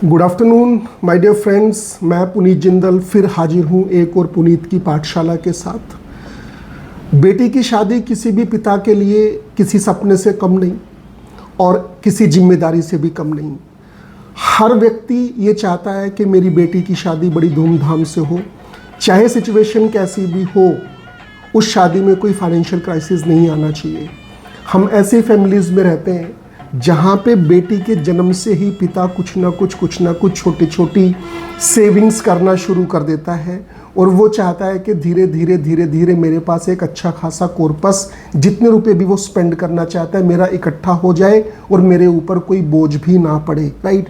Good afternoon my dear friends, मैं पुनीत जिंदल फिर हाजिर हूँ एक और पुनीत की पाठशाला के साथ। बेटी की शादी किसी भी पिता के लिए किसी सपने से कम नहीं और किसी जिम्मेदारी से भी कम नहीं। हर व्यक्ति ये चाहता है कि मेरी बेटी की शादी बड़ी धूमधाम से हो, चाहे सिचुएशन कैसी भी हो, उस शादी में कोई फाइनेंशियल क्राइसिस नहीं आना चाहिए। हम ऐसी फैमिलीज़ में रहते हैं जहाँ पे बेटी के जन्म से ही पिता कुछ ना कुछ छोटी छोटी सेविंग्स करना शुरू कर देता है और वो चाहता है कि धीरे धीरे मेरे पास एक अच्छा खासा कॉर्पस, जितने रुपए भी वो स्पेंड करना चाहता है, मेरा इकट्ठा हो जाए और मेरे ऊपर कोई बोझ भी ना पड़े। राइट,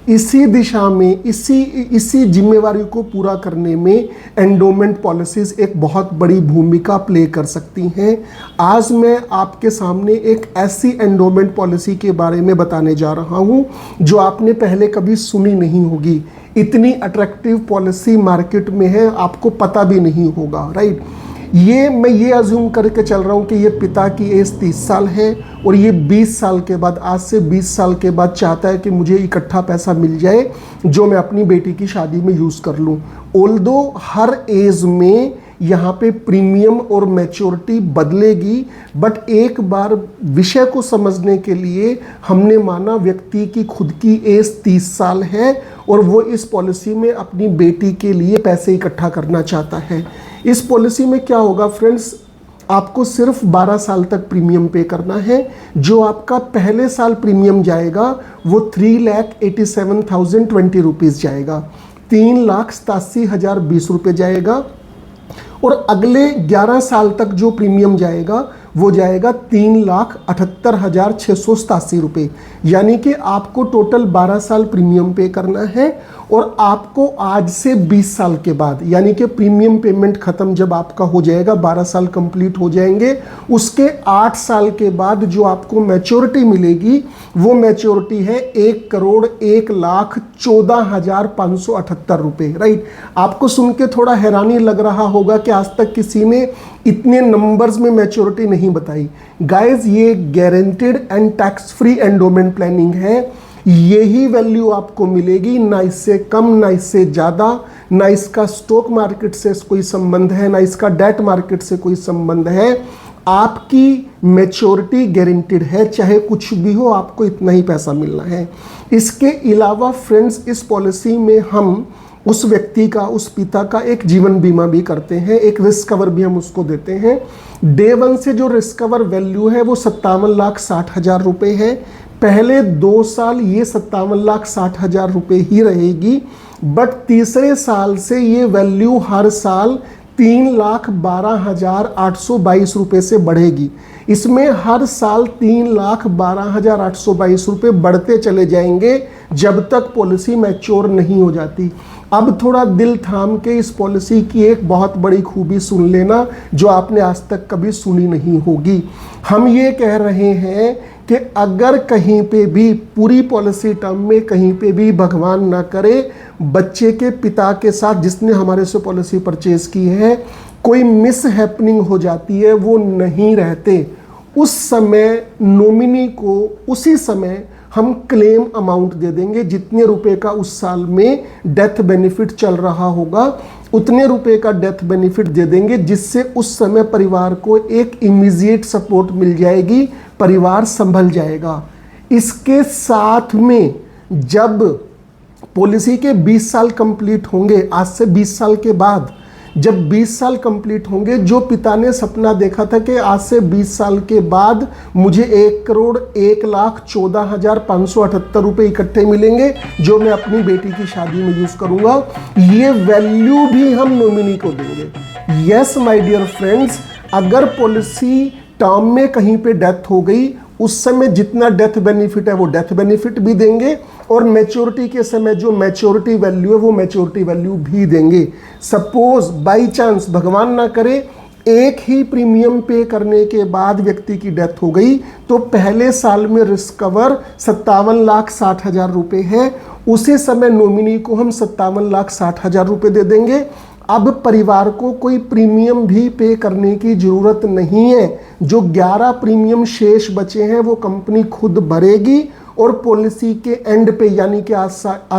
इसी दिशा में इसी जिम्मेवारी को पूरा करने में एंडोमेंट पॉलिसीज़ एक बहुत बड़ी भूमिका प्ले कर सकती हैं। आज मैं आपके सामने एक ऐसी एंडोमेंट पॉलिसी के बारे में बताने जा रहा हूं जो आपने पहले कभी सुनी नहीं होगी। इतनी अट्रैक्टिव पॉलिसी मार्केट में है, आपको पता भी नहीं होगा। राइट, मैं ये अज्यूम करके चल रहा हूँ कि ये पिता की एज 30 साल है और ये 20 साल के बाद, आज से 20 साल के बाद चाहता है कि मुझे इकट्ठा पैसा मिल जाए जो मैं अपनी बेटी की शादी में यूज़ कर लूँ। ऑल्दो हर एज में यहाँ पे प्रीमियम और मैच्योरिटी बदलेगी, बट एक बार विषय को समझने के लिए हमने माना व्यक्ति की खुद की एज 30 साल है और वो इस पॉलिसी में अपनी बेटी के लिए पैसे इकट्ठा करना चाहता है। इस पॉलिसी में क्या होगा फ्रेंड्स, आपको सिर्फ 12 साल तक प्रीमियम पे करना है। जो आपका पहले साल प्रीमियम जाएगा वो 3,87,020 रुपीज़ जाएगा, 3,87,020 रुपये जाएगा और अगले 11 साल तक जो प्रीमियम जाएगा वो जाएगा 3,78,687 रुपये। यानी कि आपको टोटल 12 साल प्रीमियम पे करना है और आपको आज से 20 साल के बाद, यानी कि प्रीमियम पेमेंट ख़त्म जब आपका हो जाएगा, 12 साल कंप्लीट हो जाएंगे, उसके 8 साल के बाद जो आपको मैच्योरिटी मिलेगी वो मैच्योरिटी है 1,01,14,578 रुपये। राइट, आपको सुन के थोड़ा हैरानी लग रहा होगा कि आज तक किसी ने इतने नंबर्स में मैच्योरिटी नहीं बताई। गाइज, ये guaranteed and tax free endowment planning है। यही वैल्यू आपको मिलेगी, ना इससे कम ना इससे ज़्यादा। ना इसका स्टॉक मार्केट से कोई संबंध है, ना इसका डेट मार्केट से कोई संबंध है। आपकी मैच्योरिटी गारंटेड है, चाहे कुछ भी हो आपको इतना ही पैसा मिलना है। इसके अलावा फ्रेंड्स, इस पॉलिसी में हम उस व्यक्ति का, उस पिता का एक जीवन बीमा भी करते हैं, एक रिस्क कवर भी हम उसको देते हैं। डे 1 से जो रिस्क कवर वैल्यू है वो 57,60,000 रुपये है। पहले 2 साल ये 57,60,000 रुपये ही रहेगी, बट तीसरे साल से ये वैल्यू हर साल 3,12,822 रुपये से बढ़ेगी। इसमें हर साल 3,12,822 रुपये बढ़ते चले जाएंगे जब तक पॉलिसी मैच्योर नहीं हो जाती। अब थोड़ा दिल थाम के इस पॉलिसी की एक बहुत बड़ी खूबी सुन लेना जो आपने आज तक कभी सुनी नहीं होगी। हम ये कह रहे हैं कि अगर कहीं पे भी पूरी पॉलिसी टर्म में कहीं पे भी भगवान ना करे बच्चे के पिता के साथ, जिसने हमारे से पॉलिसी परचेज की है, कोई मिस हैपनिंग हो जाती है, वो नहीं रहते, उस समय नॉमिनी को उसी समय हम क्लेम अमाउंट दे देंगे। जितने रुपए का उस साल में डेथ बेनिफिट चल रहा होगा उतने रुपए का डेथ बेनिफिट दे देंगे, जिससे उस समय परिवार को एक इमीडिएट सपोर्ट मिल जाएगी, परिवार संभल जाएगा। इसके साथ में जब पॉलिसी के 20 साल कंप्लीट होंगे, आज से 20 साल के बाद जब 20 साल कंप्लीट होंगे, जो पिता ने सपना देखा था कि आज से 20 साल के बाद मुझे 1,01,14,578 रुपये इकट्ठे मिलेंगे जो मैं अपनी बेटी की शादी में यूज़ करूंगा, ये वैल्यू भी हम नॉमिनी को देंगे। यस माय डियर फ्रेंड्स, अगर पॉलिसी टर्म में कहीं पे डेथ हो गई, उस समय जितना डेथ बेनिफिट है वो डेथ बेनिफिट भी देंगे और मैच्योरिटी के समय जो मैच्योरिटी वैल्यू है वो मैच्योरिटी वैल्यू भी देंगे। सपोज बाई चांस, भगवान ना करे, एक ही प्रीमियम पे करने के बाद व्यक्ति की डेथ हो गई तो पहले साल में रिस्क कवर 57,60,000 रुपये है, उसी समय नॉमिनी को हम 57,60,000 रुपये दे देंगे। अब परिवार को कोई प्रीमियम भी पे करने की ज़रूरत नहीं है। जो 11 प्रीमियम शेष बचे हैं वो कंपनी खुद भरेगी और पॉलिसी के एंड पे यानी कि आज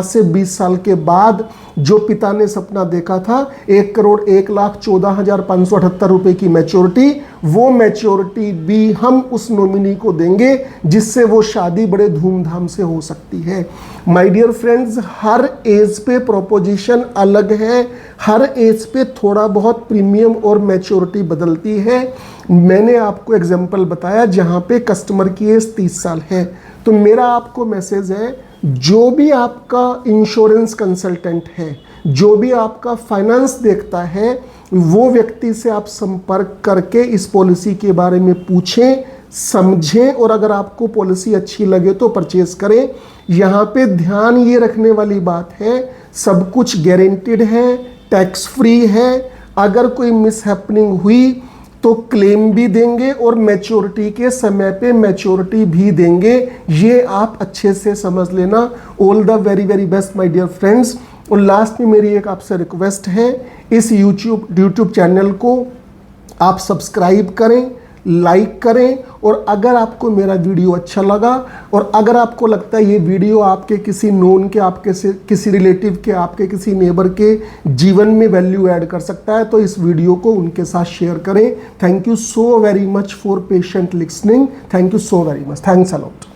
से 20 साल के बाद जो पिता ने सपना देखा था 1,01,14,578 रुपए की मैच्योरिटी, वो मैच्योरिटी भी हम उस नॉमिनी को देंगे जिससे वो शादी बड़े धूमधाम से हो सकती है। माय डियर फ्रेंड्स, हर एज पे प्रोपोजिशन अलग है, हर एज पे थोड़ा बहुत प्रीमियम और मैच्योरिटी बदलती है। मैंने आपको एग्जांपल बताया जहां पे कस्टमर की एज 30 साल है। तो मेरा आपको मैसेज है, जो भी आपका इंश्योरेंस कंसल्टेंट है, जो भी आपका फाइनेंस देखता है, वो व्यक्ति से आप संपर्क करके इस पॉलिसी के बारे में पूछें, समझें और अगर आपको पॉलिसी अच्छी लगे तो परचेज करें। यहाँ पे ध्यान ये रखने वाली बात है, सब कुछ गारंटीड है, टैक्स फ्री है। अगर कोई मिसहैपनिंग हुई तो क्लेम भी देंगे और मैच्योरिटी के समय पे मैच्योरिटी भी देंगे। ये आप अच्छे से समझ लेना। All the very very best my dear friends. और लास्ट में मेरी एक आपसे रिक्वेस्ट है, इस यूट्यूब चैनल को आप सब्सक्राइब करें, लाइक करें और अगर आपको मेरा वीडियो अच्छा लगा और अगर आपको लगता है ये वीडियो आपके किसी नोन के, आपके किसी रिलेटिव के, आपके किसी नेबर के जीवन में वैल्यू ऐड कर सकता है तो इस वीडियो को उनके साथ शेयर करें। Thank you so very much for patient listening. Thank you so very much. Thanks a lot.